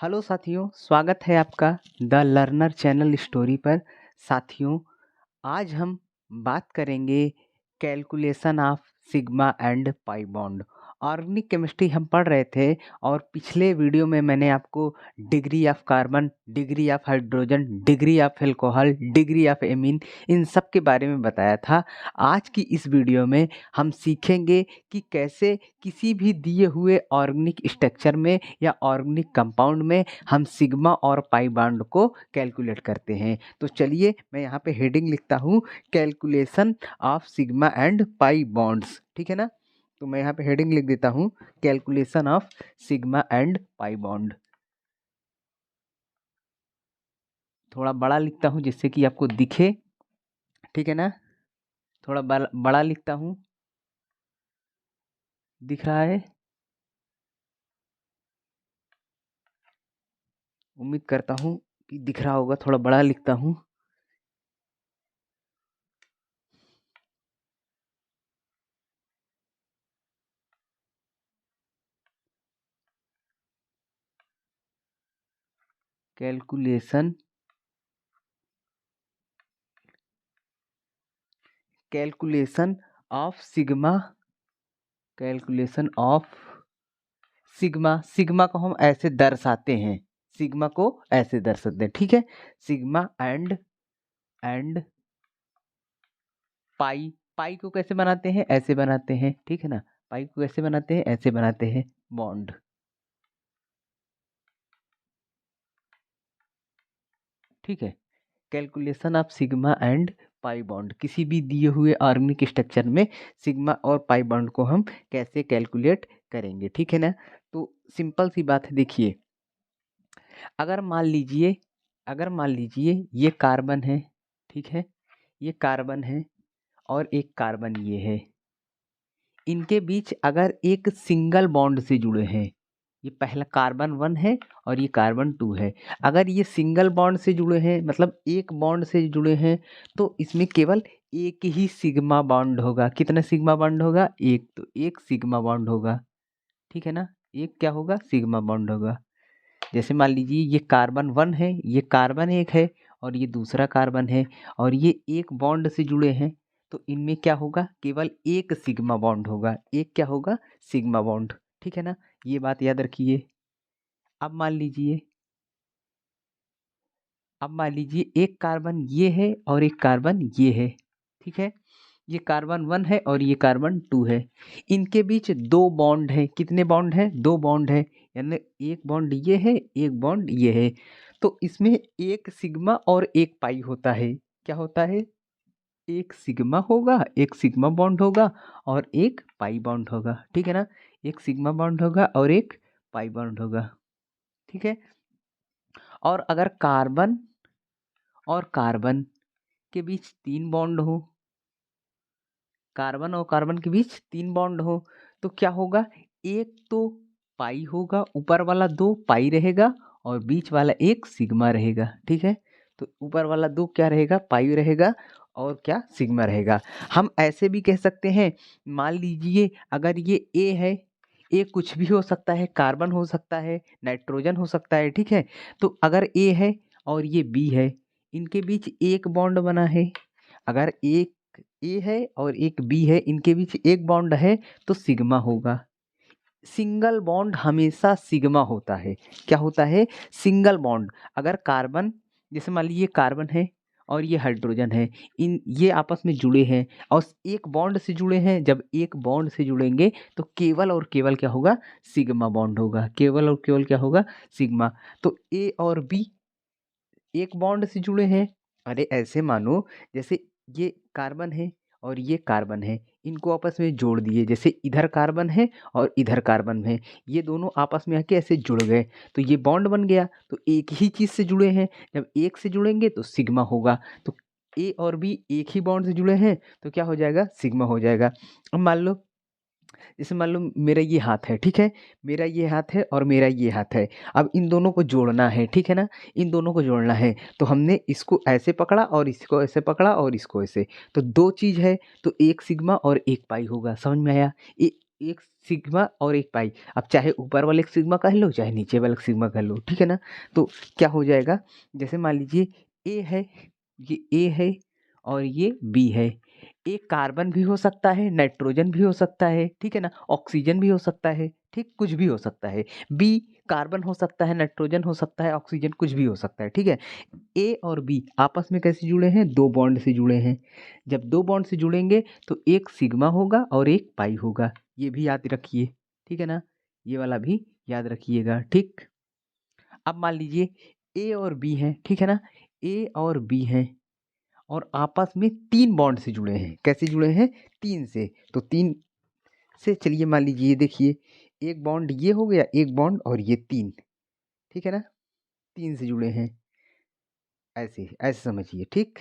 Hello साथियों, स्वागत है आपका द लर्नर चैनल स्टोरी पर। साथियों, आज हम बात करेंगे calculation of sigma and pi bond. Organic chemistry हम पढ़ रहे थे और पिछले वीडियो में मैंने आपको degree of carbon, degree of hydrogen, degree of alcohol, degree of amine, इन सब के बारे में बताया था। आज की इस वीडियो में हम सीखेंगे कि कैसे किसी भी दिए हुए ऑर्गेनिक स्ट्रक्चर में या ऑर्गेनिक कंपाउंड में हम सिग्मा और पाई बॉन्ड को कैलकुलेट करते हैं। तो चलिए मैं यहाँ पे हेडिंग लिखता हूँ, calculation of sigma and pi bonds. ठीक है ना? तो मैं यहाँ पे हेडिंग लिख देता हूँ, calculation of sigma and pi bond. थोड़ा बड़ा लिखता हूँ जिससे कि आपको दिखे। ठीक है ना? थोड़ा बड़ा लिखता हूँ, दिख रहा है? उम्मीद करता हूँ कि दिख रहा होगा। थोड़ा बड़ा लिखता हूँ। Calculation of sigma, calculation of sigma. Sigma को हम ऐसे दर्शाते हैं, सिग्मा को ऐसे दर्शाते हैं। ठीक है? Sigma and pi. पाई को कैसे बनाते हैं? ऐसे बनाते हैं। ठीक है ना? पाई को कैसे बनाते हैं? ऐसे बनाते हैं, बॉन्ड। ठीक है? Calculation of sigma and pi bond, किसी भी दिए हुए ऑर्गेनिक स्ट्रक्चर में सिग्मा और पाई बॉन्ड को हम कैसे कैलकुलेट करेंगे। ठीक है ना? तो सिंपल सी बात है, देखिए। अगर मान लीजिए ये कार्बन है। ठीक है? ये कार्बन है और एक कार्बन ये है। इनके बीच अगर एक सिंगल बॉन्ड से जुड़े हैं, ये पहला कार्बन 1 है और ये कार्बन 2 है। अगर ये सिंगल बॉन्ड से जुड़े हैं, मतलब एक बॉन्ड से जुड़े हैं, तो इसमें केवल एक ही सिग्मा बॉन्ड होगा। कितना सिग्मा बॉन्ड होगा? एक। तो एक सिग्मा बॉन्ड होगा। ठीक है ना? एक क्या होगा? सिग्मा बॉन्ड होगा। जैसे मान लीजिए ये कार्बन 1 है, ये कार्बन 1 है और ये दूसरा कार्बन है और ये एक बॉन्ड से जुड़े हैं, तो इनमें क्या होगा? केवल एक सिग्मा बॉन्ड होगा। एक क्या होगा? Sigma bond. ठीक है ना? ये बात याद रखिए। अब मान लीजिए एक कार्बन ये है और एक कार्बन ये है। ठीक है? ये कार्बन 1 है और ये कार्बन 2 है। इनके बीच दो बॉन्ड है। कितने बॉन्ड है? दो बॉन्ड है। यानी एक बॉन्ड ये है, एक बॉन्ड ये है। तो इसमें एक सिग्मा और एक पाई होता है। क्या होता है? एक सिग्मा होगा, एक सिग्मा बॉन्ड होगा और एक पाई बॉन्ड होगा। ठीक है ना? एक सिग्मा बॉन्ड होगा और एक पाई बॉन्ड होगा। ठीक है? और अगर कार्बन और कार्बन के बीच तीन बॉन्ड हो, कार्बन और कार्बन के बीच तीन बॉन्ड हो, तो क्या होगा? एक तो पाई होगा, ऊपर वाला दो पाई रहेगा और बीच वाला एक सिग्मा रहेगा। ठीक है? तो ऊपर वाला दो क्या रहेगा? पाई रहेगा और क्या? सिग्मा रहेगा। हम ऐसे भी कह सकते हैं, मान लीजिए अगर ये ए है, ए कुछ भी हो सकता है, कार्बन हो सकता है, नाइट्रोजन हो सकता है। ठीक है? तो अगर ए है और ये बी है, इनके बीच एक बॉन्ड बना है। अगर एक ए है और एक बी है, इनके बीच एक बॉन्ड है, तो सिग्मा होगा। सिंगल बॉन्ड हमेशा सिग्मा होता है। क्या होता है? Single bond. अगर कार्बन, जैसे मान लीजिए कार्बन है और ये हाइड्रोजन है, इन ये आपस में जुड़े हैं और एक बॉन्ड से जुड़े हैं। जब एक बॉन्ड से जुड़ेंगे तो केवल और केवल क्या होगा? सिग्मा बॉन्ड होगा। केवल और केवल क्या होगा? सिग्मा। तो ए और बी एक बॉन्ड से जुड़े हैं। अरे ऐसे मानो जैसे ये कार्बन है और ये कार्बन है, इनको आपस में जोड़ दिए। जैसे इधर कार्बन है और इधर कार्बन है, ये दोनों आपस में आके ऐसे जुड़ गए, तो ये बॉन्ड बन गया। तो एक ही चीज से जुड़े हैं, जब एक से जुड़ेंगे तो सिग्मा होगा। तो ए और बी एक ही बॉन्ड से जुड़े हैं तो क्या हो जाएगा? सिग्मा हो जाएगा। अब मान लो, जैसे मान लो मेरा ये हाथ है। ठीक है? मेरा ये हाथ है और मेरा ये हाथ है। अब इन दोनों को जोड़ना है। ठीक है ना? इन दोनों को जोड़ना है, तो हमने इसको ऐसे पकड़ा और इसको ऐसे पकड़ा और इसको ऐसे, तो दो चीज है, तो एक सिग्मा और एक पाई होगा। समझ में आया? एक सिग्मा और एक पाई। अब चाहे ऊपर वाले एक सिग्मा कह लो चाहे नीचे वाले सिग्मा कह लो, ठीक है ना। तो क्या हो जाएगा, जैसे मान लीजिए ए है, ये ए है और ये बी है। एक कार्बन भी हो सकता है, नाइट्रोजन भी हो सकता है, ठीक है ना, ऑक्सीजन भी हो सकता है, ठीक, कुछ भी हो सकता है। बी कार्बन हो सकता है, नाइट्रोजन हो सकता है, ऑक्सीजन कुछ भी हो सकता है, ठीक है। ए और बी आपस में कैसे जुड़े हैं, दो बॉन्ड से जुड़े हैं। जब दो बॉन्ड से जुड़ेंगे तो एक सिग्मा होगा और एक पाई होगा, ये भी याद रखिए, ठीक है ना, ये वाला भी याद रखिएगा, ठीक। अब मान लीजिए ए और बी हैं, ठीक है ना, ए और बी हैं और आपस में तीन बॉन्ड से जुड़े हैं। कैसे जुड़े हैं, तीन से। तो तीन से चलिए मान लीजिए, देखिए एक बॉन्ड ये हो गया, एक बॉन्ड और ये तीन, ठीक है ना, तीन से जुड़े हैं, ऐसे ऐसे समझिए, ठीक।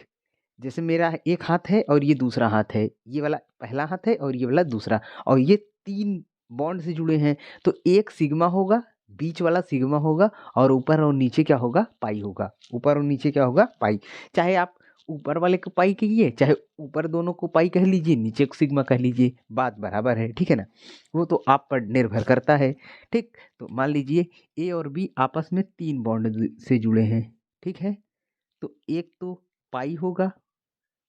जैसे मेरा एक हाथ है और ये दूसरा हाथ है, ये वाला पहला हाथ है और ये वाला दूसरा, और ये तीन बॉन्ड से जुड़े हैं। तो एक सिग्मा होगा, बीच वाला सिग्मा होगा और ऊपर और नीचे क्या होगा, पाई होगा। ऊपर और नीचे क्या होगा, पाई। चाहे आप ऊपर वाले को पाई कहिए, चाहे ऊपर दोनों को पाई कह लीजिए, नीचे को सिग्मा कह लीजिए, बात बराबर है, ठीक है ना। वो तो आप पर निर्भर करता है, ठीक। तो मान लीजिए ए और बी आपस में तीन बॉन्ड से जुड़े हैं, ठीक है। तो एक तो पाई होगा,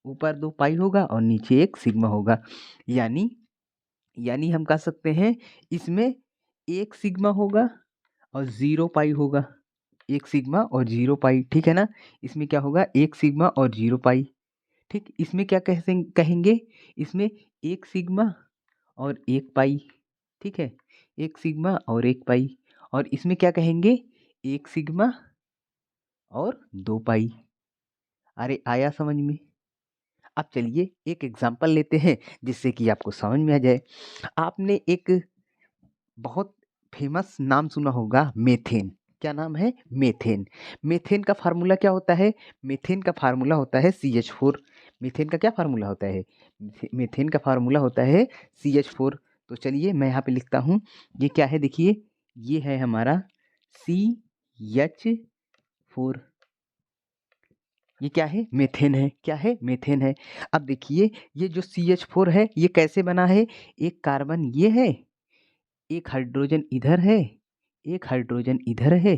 ऊपर दो पाई होगा और नीचे एक सिग्मा होगा। यानी यानी हम कह सकते हैं इसमें एक सिग्मा होगा और जीरो पाई होगा। एक सिग्मा और जीरो पाई, ठीक है ना। इसमें क्या होगा, एक सिग्मा और जीरो पाई, ठीक। इसमें क्या कहेंगे, इसमें एक सिग्मा और एक पाई, ठीक है, एक सिग्मा और एक पाई। और इसमें क्या कहेंगे, एक सिग्मा और दो पाई। अरे आया समझ में। अब चलिए एक एग्जांपल लेते हैं जिससे कि आपको समझ में आ जाए। आपने एक बहुत फेमस नाम सुना होगा, मेथेन। क्या नाम है, मेथेन। मेथेन का फार्मूला क्या होता है, मेथेन का फार्मूला होता है CH4। मीथेन का क्या फार्मूला होता है, मेथेन का फार्मूला होता है CH4। तो चलिए मैं यहाँ पे लिखता हूँ, ये क्या है, देखिए ये है हमारा CH4। ये क्या है, मेथेन है। क्या है, मेथेन है। अब देखिए ये जो CH4 है ये कैसे बना है, एक कार्बन ये है, एक हाइड्रोजन इधर है, एक हाइड्रोजन इधर है,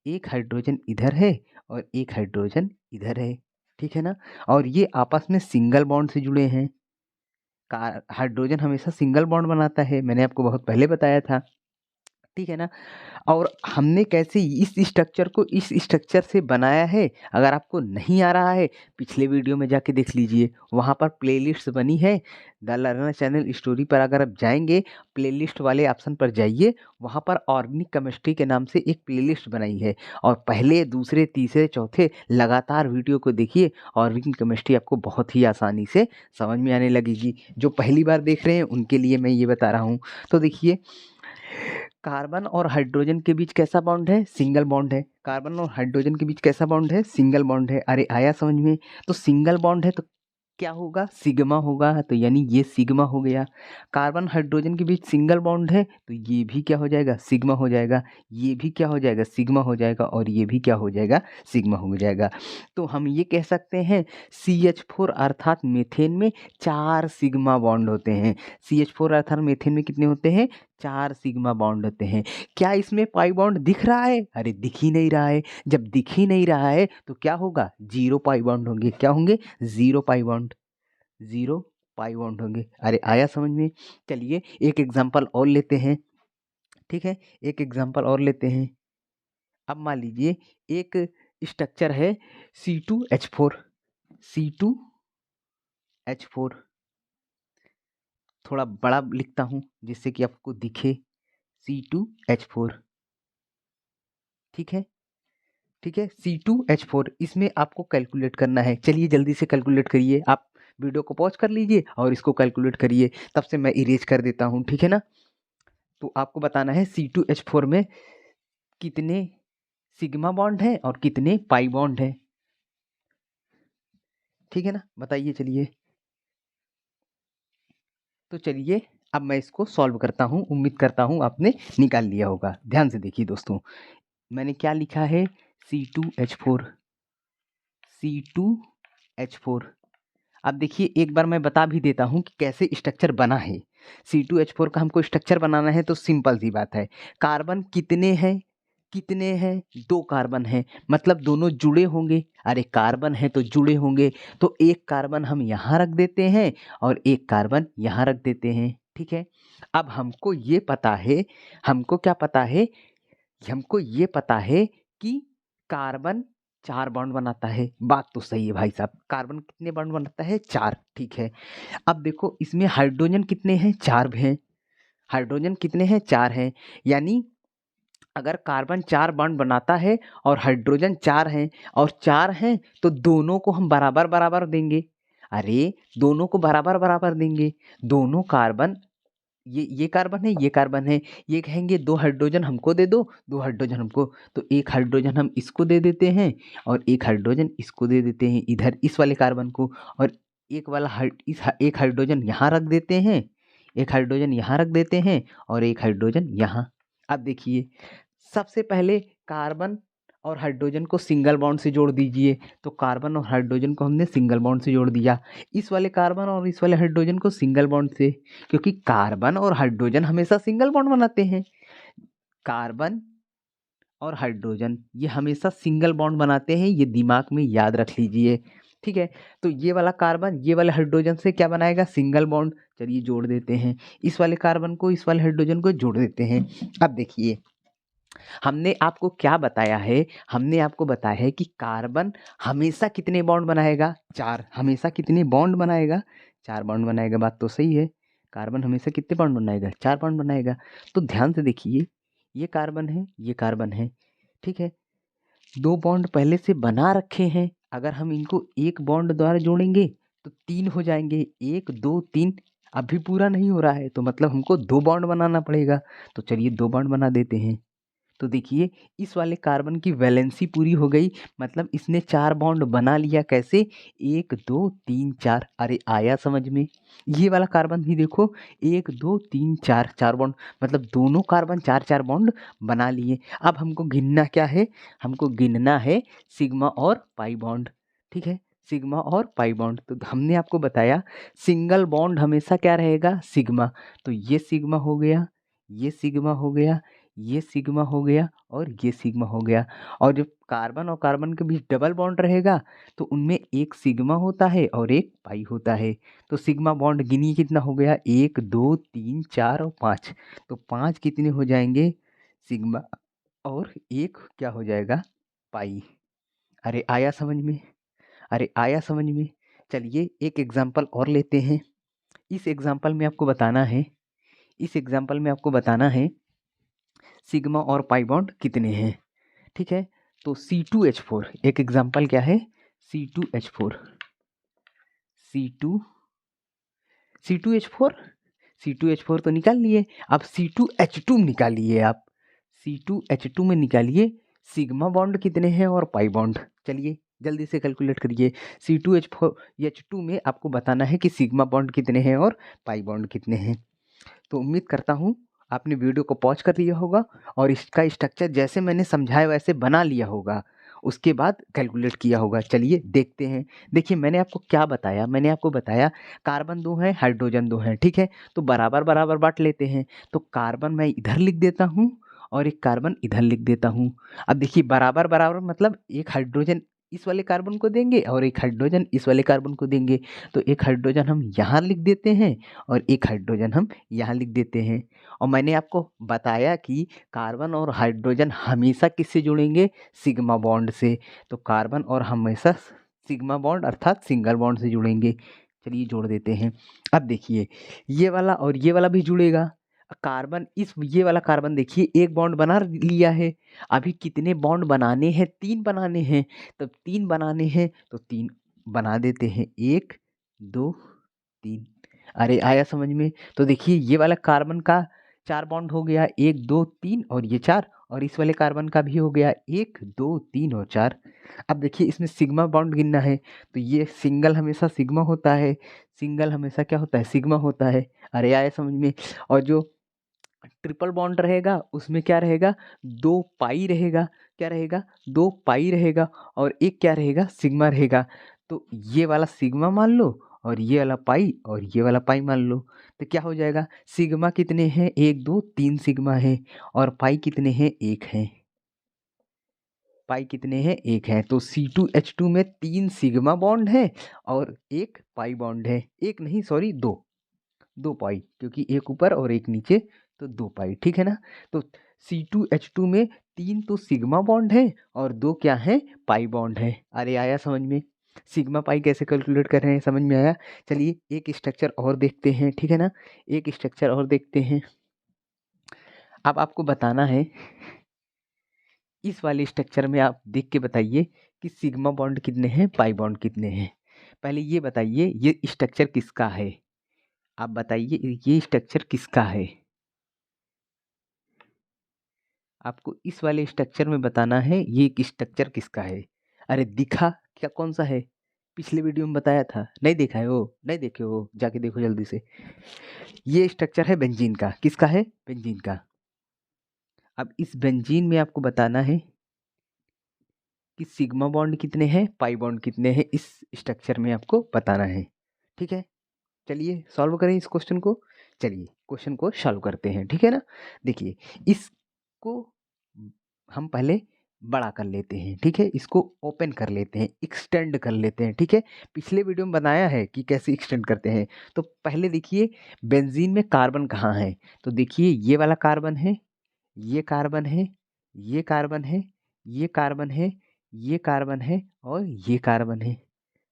एक हाइड्रोजन इधर है और एक हाइड्रोजन इधर है, ठीक है ना। और ये आपस में सिंगल बॉन्ड से जुड़े हैं। हाइड्रोजन हमेशा सिंगल बॉन्ड बनाता है, मैंने आपको बहुत पहले बताया था, ठीक है ना। और हमने कैसे इस स्ट्रक्चर को इस स्ट्रक्चर से बनाया है, अगर आपको नहीं आ रहा है पिछले वीडियो में जाके देख लीजिए, वहाँ पर प्लेलिस्ट बनी है। द लर्नर चैनल स्टोरी पर अगर आप जाएंगे, प्लेलिस्ट वाले ऑप्शन पर जाइए, वहाँ पर ऑर्गेनिक केमिस्ट्री के नाम से एक प्लेलिस्ट बनाई है और पहले दूसरे तीसरे चौथे लगातार वीडियो को देखिए। ऑर्गेनिक केमिस्ट्री आपको बहुत ही आसानी से समझ में आने लगेगी। जो पहली बार देख रहे हैं उनके लिए मैं ये बता रहा हूँ। तो देखिए कार्बन और हाइड्रोजन के बीच कैसा बॉन्ड है, सिंगल बॉन्ड है। कार्बन और हाइड्रोजन के बीच कैसा बॉन्ड है, सिंगल बॉन्ड है। अरे आया समझ में। तो सिंगल बॉन्ड है तो क्या होगा, सिग्मा होगा, तो यानी ये सिग्मा हो गया। कार्बन हाइड्रोजन के बीच सिंगल बॉन्ड है तो ये भी क्या हो जाएगा, सिग्मा हो जाएगा। ये भी क्या हो जाएगा, सिग्मा हो जाएगा और ये भी क्या हो जाएगा, सिग्मा हो जाएगा। तो हम ये कह सकते हैं CH4 अर्थात मीथेन में 4 सिग्मा बॉन्ड होते हैं। CH4 अर्थात मीथेन में कितने होते हैं, 4 सिग्मा बॉन्ड होते हैं। क्या इसमें पाई बॉन्ड दिख रहा है, अरे दिख ही नहीं रहा है। जब दिख ही नहीं रहा है तो क्या होगा, जीरो पाई बॉन्ड होंगे। क्या होंगे, zero pi bond, zero pi bond होंगे। अरे आया समझ में। चलिए एक एग्जांपल और लेते हैं, ठीक है, एक एग्जांपल और लेते हैं। अब मान लीजिए एक स्ट्रक्चर है C2H4। C2H4 थोड़ा बड़ा लिखता हूँ जिससे कि आपको दिखे, C2H4, ठीक है, ठीक है। C2H4 इसमें आपको कैलकुलेट करना है। चलिए जल्दी से कैलकुलेट करिए, आप वीडियो को पॉज कर लीजिए और इसको कैलकुलेट करिए, तब से मैं इरेज कर देता हूँ, ठीक है ना। तो आपको बताना है C2H4 में कितने सिग्मा बॉन्ड है और कितने पाई बॉन्ड है, ठीक है ना, बताइए चलिए। तो चलिए अब मैं इसको सॉल्व करता हूँ, उम्मीद करता हूँ आपने निकाल लिया होगा। ध्यान से देखिए दोस्तों, मैंने क्या लिखा है, C2H4, C2H4। अब देखिए एक बार मैं बता भी देता हूँ कि कैसे स्ट्रक्चर बना है। C2H4 का हमको स्ट्रक्चर बनाना है तो सिंपल सी बात है, कार्बन कितने हैं, कितने हैं, 2 कार्बन हैं, मतलब दोनों जुड़े होंगे। अरे कार्बन है तो जुड़े होंगे, तो एक कार्बन हम यहाँ रख देते हैं और एक कार्बन यहाँ रख देते हैं, ठीक है। अब हमको ये पता है, हमको क्या पता है, हमको ये पता है कि कार्बन 4 बॉन्ड बनाता है। बात तो सही है भाई साहब, कार्बन कितने बॉन्ड बनाता है, 4, ठीक है। अब देखो इसमें हाइड्रोजन कितने हैं, 4 हैं। हाइड्रोजन कितने हैं, 4 हैं। यानी अगर कार्बन 4 बॉन्ड बनाता है और हाइड्रोजन 4 हैं और 4 हैं तो दोनों को हम बराबर बराबर देंगे। अरे दोनों को बराबर बराबर देंगे, दोनों कार्बन, ये कार्बन है, ये कार्बन है, ये कहेंगे 2 हाइड्रोजन हमको दे दो, 2 हाइड्रोजन हमको, तो 1 हाइड्रोजन हम इसको दे देते हैं और 1 हाइड्रोजन इसको दे देते हैं इधर इस वाले कार्बन को, और एक वाला एक हाइड्रोजन यहाँ रख देते हैं, एक हाइड्रोजन यहाँ रख देते हैं और एक हाइड्रोजन यहाँ। अब देखिए सबसे पहले कार्बन और हाइड्रोजन को सिंगल बॉन्ड से जोड़ दीजिए, तो कार्बन और हाइड्रोजन को हमने सिंगल बॉन्ड से जोड़ दिया, इस वाले कार्बन और इस वाले हाइड्रोजन को सिंगल बॉन्ड से, क्योंकि कार्बन और हाइड्रोजन हमेशा सिंगल बॉन्ड बनाते हैं। कार्बन और हाइड्रोजन ये हमेशा सिंगल बॉन्ड बनाते हैं, ये दिमाग में याद रख लीजिए, ठीक है। तो ये वाला कार्बन ये वाले हाइड्रोजन से क्या बनाएगा, सिंगल बॉन्ड। चलिए जोड़ देते हैं, इस वाले कार्बन को इस वाले हाइड्रोजन को जोड़ देते हैं। अब देखिए हमने आपको क्या बताया है, हमने आपको बताया है कि कार्बन हमेशा कितने बॉन्ड बनाएगा, 4, हमेशा कितने बॉन्ड बनाएगा, 4 बॉन्ड बनाएगा। बात तो सही है, कार्बन हमेशा कितने बॉन्ड बनाएगा, 4 बॉन्ड बनाएगा। तो ध्यान से देखिए ये कार्बन है, ये कार्बन है, ठीक है, 2 बॉन्ड पहले से बना रखे हैं, अगर हम इनको एक बॉन्ड द्वारा जोड़ेंगे तो 3 हो जाएंगे, 1 2 3, अभी पूरा नहीं हो रहा है तो मतलब हमको 2 बॉन्ड बनाना पड़ेगा। तो चलिए 2 बॉन्ड बना देते हैं। तो देखिए इस वाले कार्बन की वैलेंसी पूरी हो गई, मतलब इसने 4 बॉन्ड बना लिया। कैसे, 1 2 3 4। अरे आया समझ में। ये वाला कार्बन भी देखो 1 2 3 4, 4 बॉन्ड, मतलब दोनों कार्बन 4 4 बॉन्ड बना लिए। अब हमको गिनना क्या है, हमको गिनना है सिग्मा और पाई बॉन्ड, ठीक है, सिग्मा और पाई बॉन्ड। तो हमने आपको बताया सिंगल बॉन्ड हमेशा क्या रहेगा, सिग्मा। तो ये सिग्मा हो गया, ये सिग्मा हो गया, ये सिग्मा हो गया और ये सिग्मा हो गया। और जब कार्बन और कार्बन के बीच डबल बॉन्ड रहेगा तो उनमें एक सिग्मा होता है और एक पाई होता है। तो सिग्मा बॉन्ड गिनिए कितना हो गया, 1 2 3 4 और 5। तो 5 कितने हो जाएंगे, सिग्मा, और एक क्या हो जाएगा, पाई। अरे आया समझ में, अरे आया समझ में। चलिए एक एग्जाम्पल और लेते हैं। इस एग्जाम्पल में आपको बताना है, इस एग्जाम्पल में आपको बताना है सिग्मा और पाई बॉन्ड कितने हैं, ठीक है। तो C2H4 एक एग्जाम्पल क्या है, C2H4, C2 C2H4, C2H4 तो निकाल लिए। अब C2H2 निकालिए, आप C2H2 में निकालिए सिग्मा बॉन्ड कितने हैं और पाई बॉन्ड। चलिए जल्दी से कैलकुलेट करिए। C2H2 में आपको बताना है कि सिग्मा बॉन्ड कितने हैं और पाई बॉन्ड कितने हैं। तो उम्मीद करता हूँ आपने वीडियो को पॉज कर लिया होगा और इसका स्ट्रक्चर जैसे मैंने समझाया वैसे बना लिया होगा, उसके बाद कैलकुलेट किया होगा। चलिए देखते हैं। देखिए मैंने आपको क्या बताया, मैंने आपको बताया कार्बन 2 हैं, हाइड्रोजन 2 हैं, ठीक है। तो बराबर बराबर बांट लेते हैं। तो कार्बन मैं इधर लिख देता हूँ और एक कार्बन इधर लिख देता हूँ। अब देखिए बराबर बराबर मतलब एक हाइड्रोजन इस वाले कार्बन को देंगे और एक हाइड्रोजन इस वाले कार्बन को देंगे। तो एक हाइड्रोजन हम यहाँ लिख देते हैं और एक हाइड्रोजन हम यहाँ लिख देते हैं। और मैंने आपको बताया कि कार्बन और हाइड्रोजन हमेशा किससे जुड़ेंगे, सिग्मा बॉन्ड से। तो कार्बन और हमेशा सिग्मा बॉन्ड अर्थात सिंगल बॉन्ड से जुड़ेंगे। चलिए जोड़ देते हैं। अब देखिए ये वाला और ये वाला भी जुड़ेगा। कार्बन इस ये वाला कार्बन देखिए एक बॉन्ड बना लिया है। अभी कितने बॉन्ड बनाने हैं, 3 बनाने हैं। तब 3 बनाने हैं तो 3 बना देते हैं, 1 2 3। अरे आया समझ में। तो देखिए ये वाला कार्बन का 4 बॉन्ड हो गया, 1 2 3 और ये 4, और इस वाले कार्बन का भी हो गया 1 2 3 और 4। अब देखिए इसमें सिग्मा बॉन्ड गिनना है, तो ये सिंगल हमेशा सिग्मा होता है, सिंगल हमेशा क्या होता है, सिग्मा होता है। अरे आया समझ में। और जो ट्रिपल बॉन्ड रहेगा उसमें क्या रहेगा, 2 पाई रहेगा, क्या रहेगा, 2 पाई रहेगा और एक क्या रहेगा, सिग्मा रहेगा। तो ये वाला सिग्मा मान लो और ये वाला पाई और ये वाला पाई मान लो, तो क्या हो जाएगा, सिग्मा कितने हैं, 1 2 3 सिग्मा है, और पाई कितने हैं, 1 है। पाई कितने हैं, 1 है। तो C2H2 में 3 सिग्मा बॉन्ड है और 1 पाई बॉन्ड है। एक नहीं, सॉरी, 2 पाई, क्योंकि एक ऊपर और एक नीचे, तो 2 पाई, ठीक है ना। तो C2H2 में 3 तो सिग्मा बॉन्ड है और 2 क्या है, पाई बॉन्ड है। अरे आया समझ में, सिग्मा पाई कैसे कैलकुलेट कर रहे हैं, समझ में आया। चलिए एक स्ट्रक्चर और देखते हैं, ठीक है ना, एक स्ट्रक्चर और देखते हैं। अब आपको बताना है, इस वाले स्ट्रक्चर में आप देख के बताइए कि सिग्मा बॉन्ड कितने हैं, पाई बॉन्ड कितने हैं। पहले ये बताइए ये स्ट्रक्चर किसका है, आप बताइए ये स्ट्रक्चर किसका है। आपको इस वाले स्ट्रक्चर में बताना है ये स्ट्रक्चर किसका है। अरे दिखा क्या, कौन सा है, पिछले वीडियो में बताया था, नहीं देखा है वो, नहीं देखे हो, जाके देखो जल्दी से। ये स्ट्रक्चर है बेंजीन का, किसका है, बेंजीन का। अब इस बेंजीन में आपको बताना है कि सिग्मा बॉन्ड कितने हैं, पाई बॉन्ड कितने हैं, इस स्ट्रक्चर में आपको बताना है, ठीक है। चलिए सॉल्व करें इस क्वेश्चन को, चलिए क्वेश्चन को सॉल्व करते हैं, ठीक है ना। देखिए इसको हम पहले बड़ा कर लेते हैं, ठीक है, इसको ओपन कर लेते हैं, एक्सटेंड कर लेते हैं, ठीक है। पिछले वीडियो में बनाया है कि कैसे एक्सटेंड करते हैं। तो पहले देखिए बेंजीन में कार्बन कहाँ है, तो देखिए ये वाला कार्बन है, ये कार्बन है, ये कार्बन है, ये कार्बन है, ये कार्बन है और ये कार्बन है।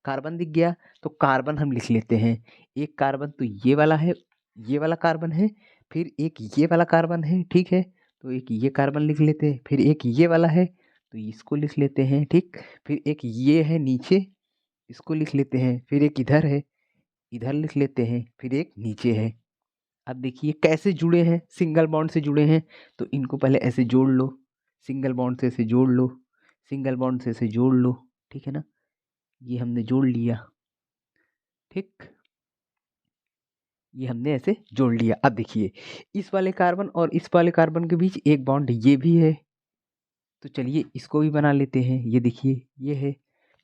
कार्बन दिख गया, तो कार्बन हम लिख लेते हैं। एक कार्बन तो ये वाला है, ये वाला कार्बन है, फिर एक ये वाला कार्बन है, ठीक है, तो एक ये कार्बन लिख लेते हैं, फिर एक ये वाला है तो इसको लिख लेते हैं, ठीक, फिर एक ये है नीचे, इसको लिख लेते हैं, फिर एक इधर है, इधर लिख लेते हैं, फिर एक नीचे है। अब देखिए कैसे जुड़े हैं, सिंगल बॉन्ड से जुड़े हैं, तो इनको पहले ऐसे जोड़ लो, सिंगल बॉन्ड से ऐसे जोड़ लो, सिंगल बॉन्ड से ऐसे जोड़ लो, ठीक है ना, ये हमने जोड़ लिया, ठीक, ये हमने ऐसे जोड़ लिया। अब देखिए इस वाले कार्बन और इस वाले कार्बन के बीच एक बॉन्ड ये भी है, तो चलिए इसको भी बना लेते हैं, ये देखिए ये है,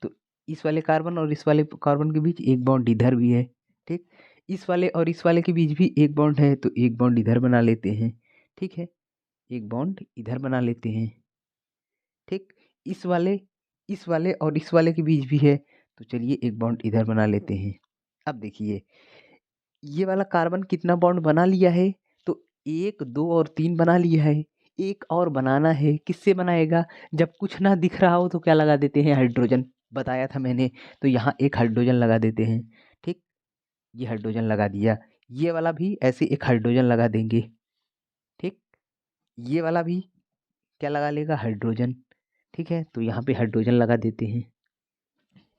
तो इस वाले कार्बन और इस वाले कार्बन के बीच एक बॉन्ड इधर भी है, ठीक, इस वाले और इस वाले के बीच भी एक बॉन्ड है, तो एक बॉन्ड इधर बना लेते हैं, ठीक है, एक बॉन्ड इधर बना लेते हैं, ठीक, इस वाले और इस वाले के बीच भी है, तो चलिए एक बॉन्ड इधर बना लेते हैं। अब देखिए ये वाला कार्बन कितना बॉन्ड बना लिया है, तो 1 2 और 3 बना लिया है, एक और बनाना है, किससे बनाएगा, जब कुछ ना दिख रहा हो तो क्या लगा देते हैं, हाइड्रोजन, बताया था मैंने, तो यहाँ एक हाइड्रोजन लगा देते हैं, ठीक, ये हाइड्रोजन लगा दिया, ये वाला भी ऐसे एक हाइड्रोजन लगा देंगे, ठीक, ये वाला भी क्या लगा लेगा, हाइड्रोजन, ठीक है, तो यहाँ पे हाइड्रोजन लगा देते हैं,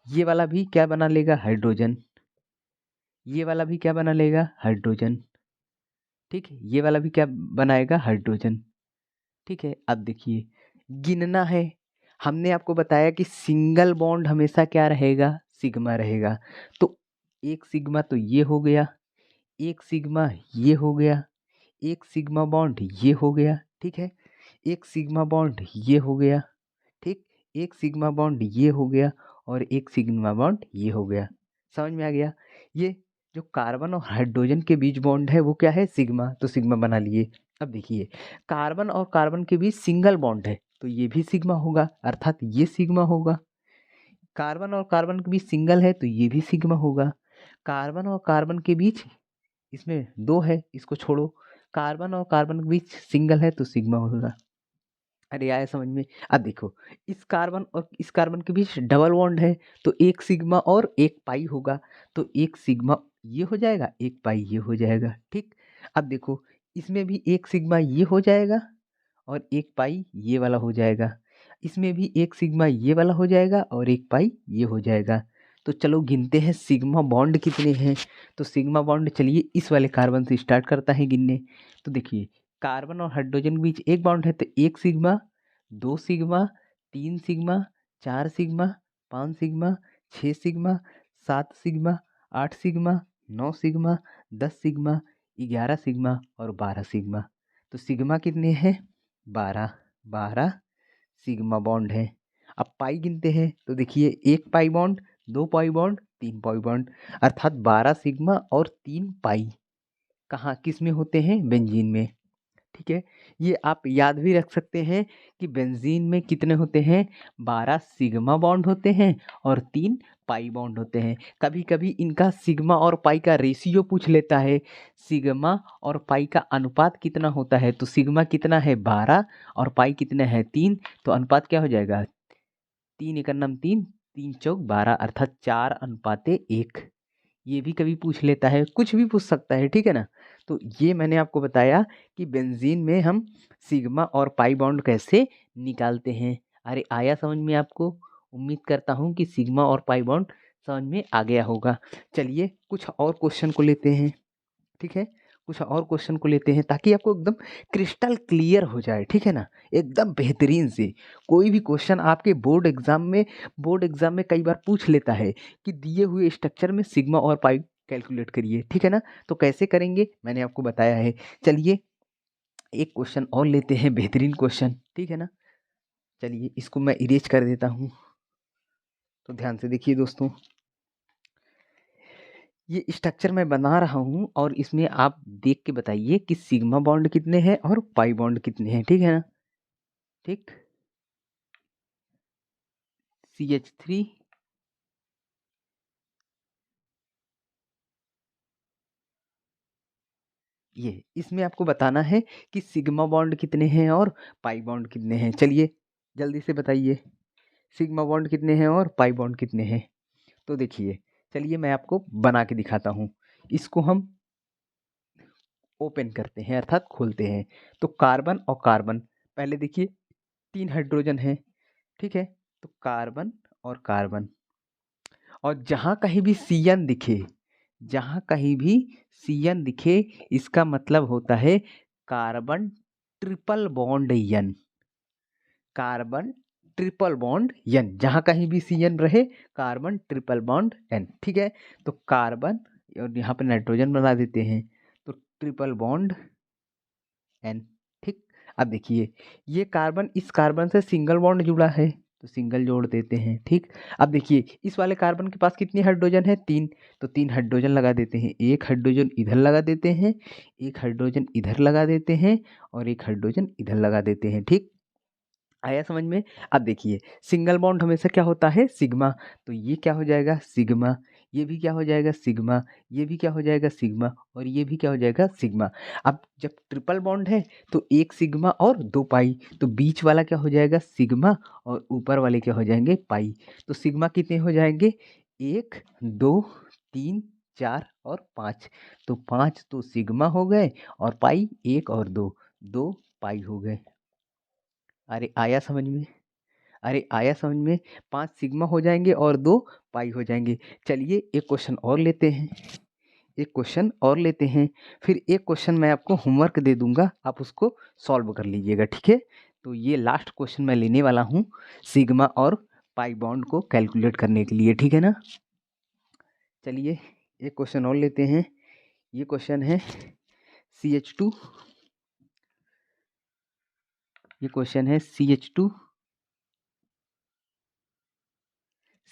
ये वाला भी क्या बना लेगा, हाइड्रोजन, ये वाला भी क्या बना लेगा, हाइड्रोजन, ठीक है, ये वाला भी क्या बनाएगा, हाइड्रोजन, ठीक है। अब देखिए गिनना है, हमने आपको बताया कि सिंगल बॉन्ड हमेशा क्या रहेगा, सिग्मा रहेगा, तो एक सिग्मा तो ये हो गया, एक सिग्मा ये हो गया, एक सिग्मा बॉन्ड ये हो गया, ठीक है, एक सिग्मा बॉन्ड ये हो गया, ठीक, एक सिग्मा बॉन्ड ये हो गया और एक सिग्मा बॉन्ड ये हो गया, समझ में आ गया। ये जो कार्बन और हाइड्रोजन के बीच बॉन्ड है वो क्या है, सिग्मा, तो सिग्मा बना लिए। अब देखिए कार्बन और कार्बन के बीच सिंगल बॉन्ड है, तो ये भी सिग्मा होगा, अर्थात ये सिग्मा होगा, कार्बन और कार्बन के बीच सिंगल है तो ये भी सिग्मा होगा, कार्बन और कार्बन के बीच इसमें 2 है, इसको छोड़ो, कार्बन और कार्बन के बीच सिंगल है तो सिग्मा होगा। अरे आया समझ में। अब देखो इस कार्बन और इस कार्बन के बीच डबल बॉन्ड है, तो एक सिग्मा और एक पाई होगा, तो एक सिग्मा ये हो जाएगा, एक पाई ये हो जाएगा, ठीक। अब देखो इसमें भी एक सिग्मा ये हो जाएगा और एक पाई ये वाला हो जाएगा, इसमें भी एक सिग्मा ये वाला हो जाएगा और एक पाई ये हो जाएगा। तो चलो गिनते हैं सिग्मा बॉन्ड कितने हैं। तो सिग्मा बॉन्ड चलिए इस वाले कार्बन से स्टार्ट करता है गिनने। तो देखिए कार्बन और हाइड्रोजन के बीच एक बॉन्ड है, तो एक sigma, 2 sigma, 3 sigma, 4 sigma, 5 sigma, 6 sigma, 7 sigma, 8 sigma, 9 sigma, 10 sigma, 11 sigma और 12 सिग्मा। तो सिग्मा कितने हैं, 12, 12 सिग्मा बॉन्ड है। अब पाई गिनते हैं, तो देखिए एक pi bond, 2 pi bond, 3 pi bond, अर्थात 12 सिग्मा और 3 पाई कहाँ किस में होते हैं, बेंजीन में। ठीक है, ये आप याद भी रख सकते हैं कि बेंजीन में कितने होते हैं, 12 सिग्मा बॉन्ड होते हैं और 3 पाई बॉन्ड होते हैं। कभी कभी इनका सिग्मा और पाई का रेशियो पूछ लेता है, सिग्मा और पाई का अनुपात कितना होता है, तो सिग्मा कितना है 12 और पाई कितने हैं 3, तो अनुपात क्या हो जाएगा 3 एकम नाम 3, 3 चौक 12 अर्थात 4:1। ये भी कभी पूछ लेता है, कुछ भी पूछ सकता है, ठीक है ना। तो ये मैंने आपको बताया कि बेंजीन में हम सिग्मा और पाई बॉन्ड कैसे निकालते हैं। अरे आया समझ में आपको, उम्मीद करता हूँ कि सिग्मा और पाई बॉन्ड समझ में आ गया होगा। चलिए कुछ और क्वेश्चन को लेते हैं, ठीक है, कुछ और क्वेश्चन को लेते हैं ताकि आपको एकदम क्रिस्टल क्लियर हो जाए, ठीक है ना, एकदम बेहतरीन से। कोई भी क्वेश्चन आपके बोर्ड एग्जाम में कई बार पूछ लेता है कि दिए हुए स्ट्रक्चर में सिग्मा और पाई कैलकुलेट करिए, ठीक है ना। तो कैसे करेंगे मैंने आपको बताया है। चलिए एक क्वेश्चन और लेते हैं, बेहतरीन क्वेश्चन, ठीक है ना। चलिए इसको मैं इरेज कर देता हूँ, तो ध्यान से देखिए दोस्तों, ये स्ट्रक्चर मैं बना रहा हूँ और इसमें आप देख के बताइए कि सिग्मा बॉन्ड कितने हैं और पाई बॉन्ड कितने हैं, ठीक है ना। ठीक, CH3 ये इसमें आपको बताना है कि सिग्मा बॉन्ड कितने हैं और पाई बॉन्ड कितने हैं। चलिए जल्दी से बताइए सिग्मा बॉन्ड कितने हैं और पाई बॉन्ड कितने हैं। तो देखिए, चलिए मैं आपको बना के दिखाता हूँ। इसको हम ओपन करते हैं अर्थात खोलते हैं। तो कार्बन और कार्बन, पहले देखिए 3 हाइड्रोजन है, ठीक है, तो कार्बन और कार्बन, और जहाँ कहीं भी CN दिखे, जहाँ कहीं भी CN दिखे इसका मतलब होता है carbon triple bond N, carbon triple bond N, जहाँ कहीं भी CN रहे कार्बन ट्रिपल बॉन्ड N, ठीक है। तो कार्बन और यहाँ पे नाइट्रोजन बना देते हैं, तो ट्रिपल बॉन्ड N, ठीक। अब देखिए ये कार्बन इस कार्बन से सिंगल बॉन्ड जुड़ा है, तो सिंगल जोड़ देते हैं, ठीक। अब देखिए इस वाले कार्बन के पास कितनी हाइड्रोजन है 3, तो 3 हाइड्रोजन लगा देते हैं, एक हाइड्रोजन इधर लगा देते हैं, एक हाइड्रोजन इधर लगा देते हैं और एक हाइड्रोजन इधर लगा देते हैं, ठीक। आया समझ में। अब देखिए सिंगल बॉन्ड हमेशा क्या होता है सिग्मा, तो ये क्या हो जाएगा सिग्मा, ये भी क्या हो जाएगा सिग्मा, ये भी क्या हो जाएगा सिग्मा और ये भी क्या हो जाएगा सिग्मा। अब जब ट्रिपल बॉन्ड है तो एक सिग्मा और 2 पाई, तो बीच वाला क्या हो जाएगा सिग्मा और ऊपर वाले क्या हो जाएंगे पाई। तो सिग्मा कितने हो जाएंगे 1 2 3 4 और 5, तो 5 तो सिग्मा हो गए और पाई 1 और 2, 2 पाई हो गए। अरे आया समझ में, अरे आया समझ में, 5 सिग्मा हो जाएंगे और 2 पाई हो जाएंगे। चलिए एक क्वेश्चन और लेते हैं, एक क्वेश्चन और लेते हैं, फिर एक क्वेश्चन मैं आपको होमवर्क दे दूंगा, आप उसको सॉल्व कर लीजिएगा, ठीक है। तो ये लास्ट क्वेश्चन मैं लेने वाला हूँ सिग्मा और पाई बॉन्ड को कैलकुलेट करने के लिए, ठीक है ना। चलिए एक क्वेश्चन और लेते हैं, ये क्वेश्चन है CH2, ये क्वेश्चन है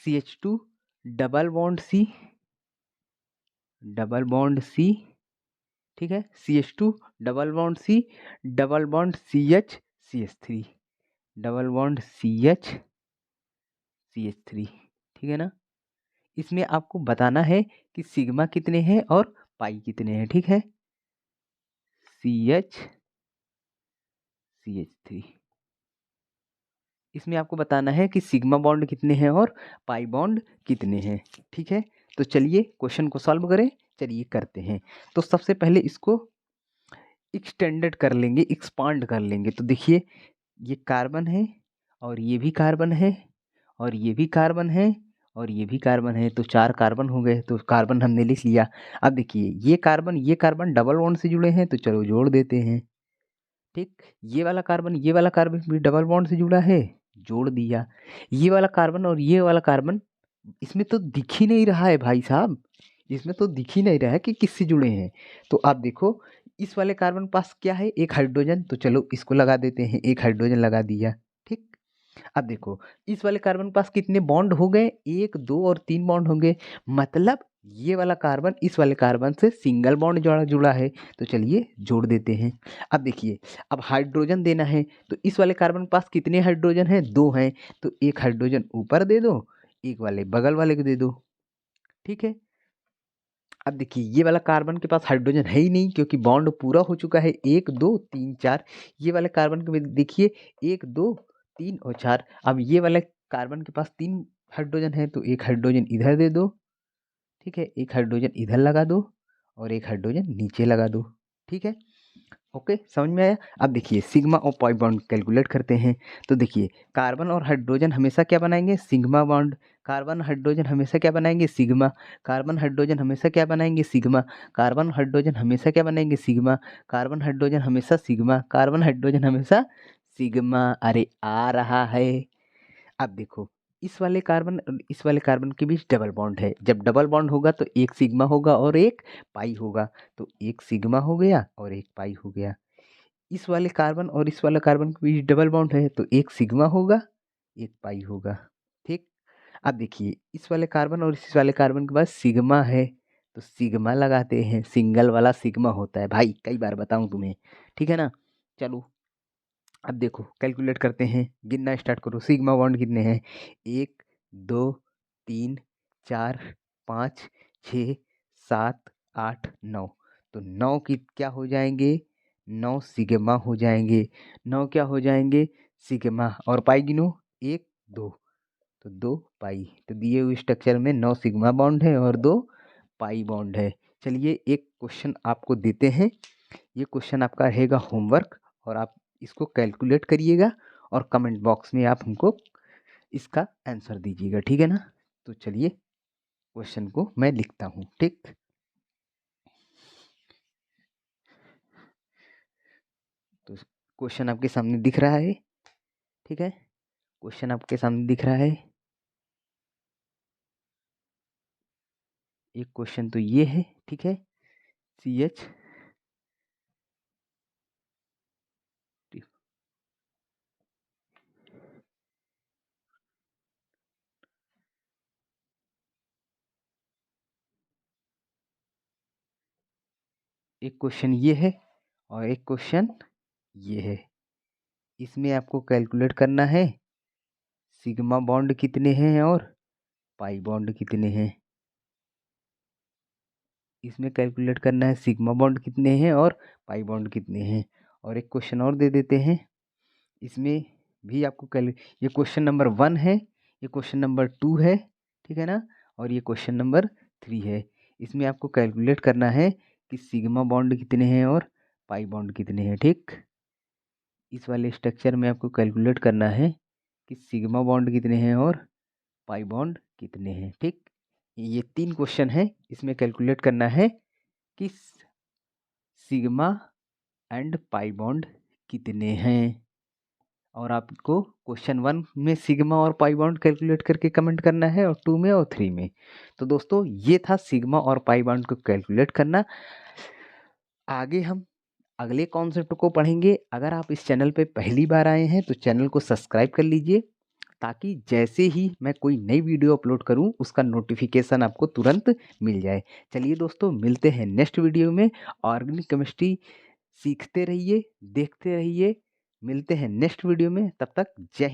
CH2 double bond C, double bond C, ठीक है, CH2 double bond C, double bond CH CH3, double bond CH CH3, ठीक है ना। इसमें आपको बताना है कि सिग्मा कितने हैं और पाई कितने हैं, ठीक है, CH CH3, इसमें आपको बताना है कि सिग्मा बॉन्ड कितने हैं और पाई बॉन्ड कितने हैं, ठीक है। तो चलिए क्वेश्चन को सॉल्व करें, चलिए करते हैं। तो सबसे पहले इसको एक्सटेंडेड कर लेंगे, एक्सपांड कर लेंगे। तो देखिए ये कार्बन है और ये भी कार्बन है और ये भी कार्बन है और ये भी कार्बन है, तो 4 कार्बन हो गए, तो कार्बन हमने लिख लिया। अब देखिए ये कार्बन डबल बॉन्ड से जुड़े हैं, तो चलो जोड़ देते हैं, ठीक। ये वाला कार्बन भी डबल बॉन्ड से जुड़ा है, जोड़ दिया। ये वाला कार्बन और ये वाला कार्बन इसमें तो दिख ही नहीं रहा है भाई साहब, इसमें तो दिख ही नहीं रहा है कि किससे जुड़े हैं। तो आप देखो इस वाले कार्बन पास क्या है एक हाइड्रोजन, तो चलो इसको लगा देते हैं, एक हाइड्रोजन लगा दिया, ठीक। अब देखो इस वाले कार्बन के पास कितने बॉन्ड हो गए, 1 2 और 3 बॉन्ड होंगे, मतलब ये वाला कार्बन इस वाले कार्बन से सिंगल बॉन्ड जुड़ा जुड़ा है। तो चलिए जोड़ देते हैं। अब देखिए अब हाइड्रोजन देना है, तो इस वाले कार्बन के पास कितने हाइड्रोजन हैं, 2 हैं, तो एक हाइड्रोजन ऊपर दे दो, एक वाले बगल वाले को दे दो, ठीक है। अब देखिए ये वाला कार्बन के पास हाइड्रोजन है ही नहीं, क्योंकि बॉन्ड पूरा हो चुका है, 1 2 3 4। ये वाले कार्बन के देखिए 1 2 3 और 4। अब ये वाले कार्बन के पास 3 हाइड्रोजन है, तो एक हाइड्रोजन इधर दे दो, ठीक है, एक हाइड्रोजन इधर लगा दो और एक हाइड्रोजन नीचे लगा दो, ठीक है। ओके, समझ में आया। अब देखिए सिग्मा और पाई बॉन्ड कैलकुलेट करते हैं। तो देखिए कार्बन और हाइड्रोजन हमेशा क्या बनाएंगे, सिग्मा बॉन्ड। कार्बन हाइड्रोजन हमेशा क्या बनाएंगे, सिग्मा। कार्बन हाइड्रोजन हमेशा क्या बनाएंगे, सिग्मा। कार्बन हाइड्रोजन हमेशा क्या बनाएंगे, सिग्मा। कार्बन हाइड्रोजन हमेशा सिग्मा। कार्बन हाइड्रोजन हमेशा सिग्मा। अरे आ रहा है। अब देखो इस वाले कार्बन और इस वाले कार्बन के बीच डबल बॉन्ड है, जब डबल बॉन्ड होगा तो एक सिग्मा होगा और एक पाई होगा, तो एक सिग्मा हो गया और एक पाई हो गया। इस वाले कार्बन और इस वाला कार्बन के बीच डबल बॉन्ड है, तो एक सिग्मा होगा एक पाई होगा, ठीक। अब देखिए इस वाले कार्बन और इस वाले कार्बन के पास सिग्मा है, तो सिग्मा लगाते हैं, सिंगल वाला सिग्मा होता है भाई, कई बार बताऊं तुम्हें, ठीक है ना। चलो अब देखो कैलकुलेट करते हैं, गिनना स्टार्ट करो। सिग्मा बॉन्ड कितने हैं, 1 2 3 4 5 6 7 8 9। तो 9 की क्या हो जाएंगे, 9 सिग्मा हो जाएंगे। 9 क्या हो जाएंगे, सिग्मा। और पाई गिनो, 1 2, तो 2 पाई। तो दिए हुए स्ट्रक्चर में 9 सिग्मा बॉन्ड है और 2 पाई बॉन्ड है। चलिए एक क्वेश्चन आपको देते हैं, ये क्वेश्चन आपका रहेगा होमवर्क, और आप इसको कैलकुलेट करिएगा और कमेंट बॉक्स में आप हमको इसका आंसर दीजिएगा, ठीक है ना। तो चलिए क्वेश्चन को मैं लिखता हूँ, ठीक। तो क्वेश्चन आपके सामने दिख रहा है, ठीक है, क्वेश्चन आपके सामने दिख रहा है। एक क्वेश्चन तो ये है, ठीक है, CH एक क्वेश्चन ये है और एक क्वेश्चन ये है। इसमें आपको कैलकुलेट करना है सिग्मा बॉन्ड कितने हैं और पाई बॉन्ड कितने हैं। इसमें कैलकुलेट करना है सिग्मा बॉन्ड कितने हैं और पाई बॉन्ड कितने हैं। और एक क्वेश्चन और दे देते हैं, इसमें भी आपको कैल ये क्वेश्चन नंबर 1 है, ये क्वेश्चन नंबर 2 है, ठीक है ना, और ये क्वेश्चन नंबर 3 है। इसमें आपको कैलकुलेट करना है कि सिग्मा बॉन्ड कितने हैं और पाई बॉन्ड कितने हैं, ठीक। इस वाले स्ट्रक्चर में आपको कैलकुलेट करना है कि सिग्मा बॉन्ड कितने हैं और पाई बॉन्ड कितने हैं, ठीक। ये 3 क्वेश्चन है, इसमें कैलकुलेट करना है कि सिग्मा एंड पाई बॉन्ड कितने हैं। और आपको क्वेश्चन 1 में सिग्मा और पाई बॉन्ड कैलकुलेट करके कमेंट करना है, और 2 में और 3 में। तो दोस्तों ये था सिग्मा और पाई बॉन्ड को कैलकुलेट करना। आगे हम अगले कॉन्सेप्ट को पढ़ेंगे। अगर आप इस चैनल पे पहली बार आए हैं तो चैनल को सब्सक्राइब कर लीजिए, ताकि जैसे ही मैं कोई नई वीडियो अपलोड करूं उसका नोटिफिकेशन आपको तुरंत मिल जाए। चलिए दोस्तों मिलते हैं नेक्स्ट वीडियो में। ऑर्गेनिक केमिस्ट्री सीखते रहिए, देखते रहिए। मिलते हैं नेक्स्ट वीडियो में, तब तक जय हिंद।